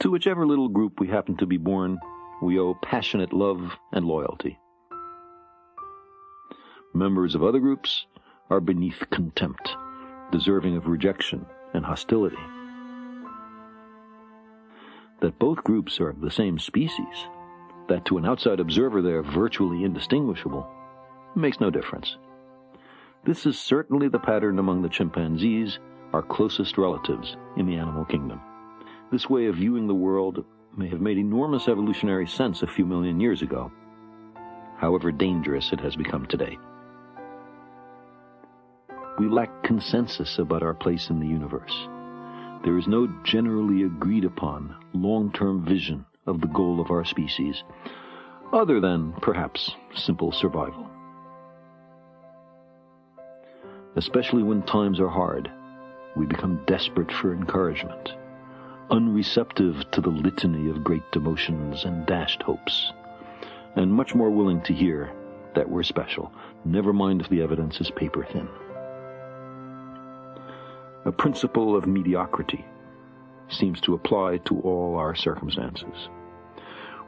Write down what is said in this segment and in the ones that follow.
To whichever little group we happen to be born, we owe passionate love and loyalty. Members of other groups are beneath contempt, deserving of rejection and hostility. That both groups are of the same species, that to an outside observer they are virtually indistinguishable, makes no difference. This is certainly the pattern among the chimpanzees, our closest relatives in the animal kingdom. This way of viewing the world may have made enormous evolutionary sense a few million years ago, however dangerous it has become today. We lack consensus about our place in the universe. There is no generally agreed upon long-term vision of the goal of our species, other than, perhaps, simple survival. Especially when times are hard, we become desperate for encouragement, unreceptive to the litany of great demotions and dashed hopes, and much more willing to hear that we're special, never mind if the evidence is paper-thin. A principle of mediocrity seems to apply to all our circumstances.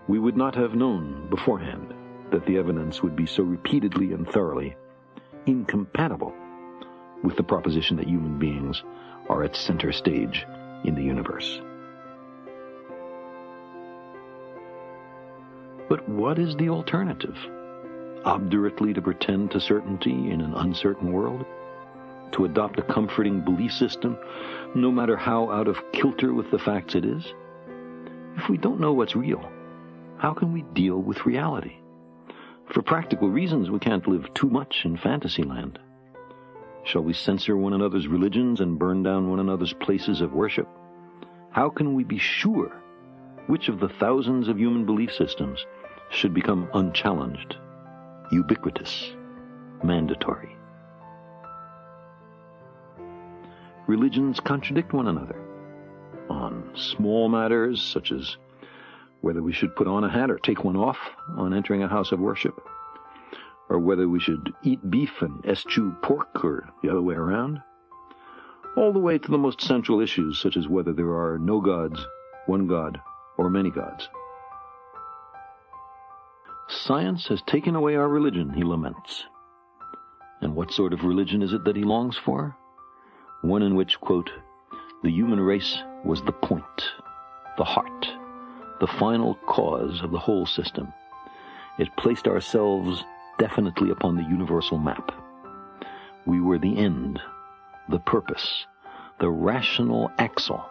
We would not have known beforehand that the evidence would be so repeatedly and thoroughly incompatible with the proposition that human beings are at center stage in the universe. But what is the alternative? Obdurately to pretend to certainty in an uncertain world? To adopt a comforting belief system, no matter how out of kilter with the facts it is? If we don't know what's real, how can we deal with reality? For practical reasons, we can't live too much in fantasy land. Shall we censor one another's religions and burn down one another's places of worship? How can we be sure which of the thousands of human belief systems should become unchallenged, ubiquitous, mandatory? Religions contradict one another on small matters such as whether we should put on a hat or take one off on entering a house of worship, or whether we should eat beef and eschew pork or the other way around, all the way to the most central issues such as whether there are no gods, one God, or many gods. Science has taken away our religion, he laments. And what sort of religion is it that he longs for? One in which, quote, the human race was the point, the heart, the final cause of the whole system. It placed ourselves definitely upon the universal map. We were the end, the purpose, the rational axle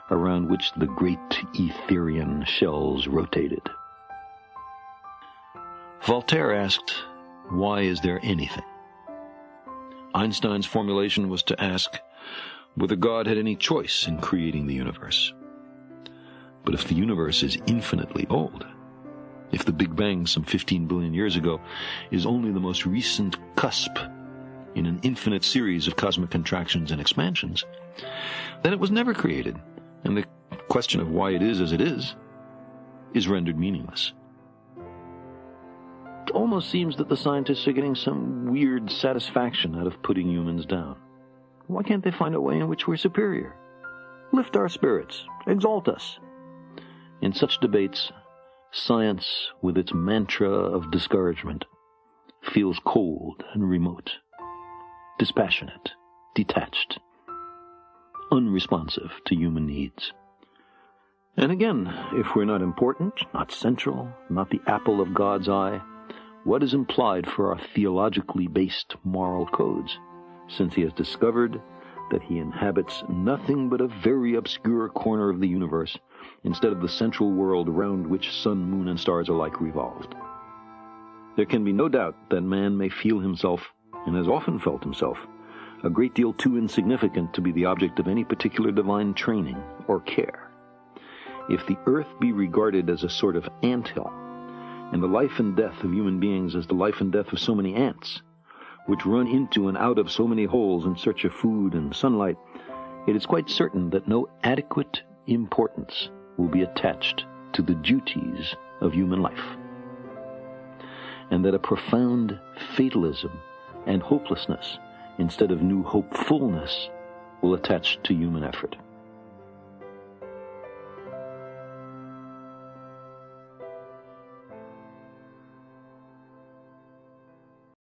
around which the great Etherian shells rotated. Voltaire asked, why is there anything? Einstein's formulation was to ask whether God had any choice in creating the universe. But if the universe is infinitely old, if the Big Bang some 15 billion years ago is only the most recent cusp in an infinite series of cosmic contractions and expansions, then it was never created, and the question of why it is as it is rendered meaningless. It almost seems that the scientists are getting some weird satisfaction out of putting humans down. Why can't they find a way in which we're superior? Lift our spirits, exalt us. In such debates, science, with its mantra of discouragement, feels cold and remote, dispassionate, detached, unresponsive to human needs. And again, if we're not important, not central, not the apple of God's eye, what is implied for our theologically based moral codes, since he has discovered that he inhabits nothing but a very obscure corner of the universe instead of the central world around which sun, moon, and stars alike revolved? There can be no doubt that man may feel himself, and has often felt himself, a great deal too insignificant to be the object of any particular divine training or care. If the earth be regarded as a sort of anthill, and the life and death of human beings as the life and death of so many ants, which run into and out of so many holes in search of food and sunlight, it is quite certain that no adequate importance will be attached to the duties of human life, and that a profound fatalism and hopelessness instead of new hopefulness will attach to human effort.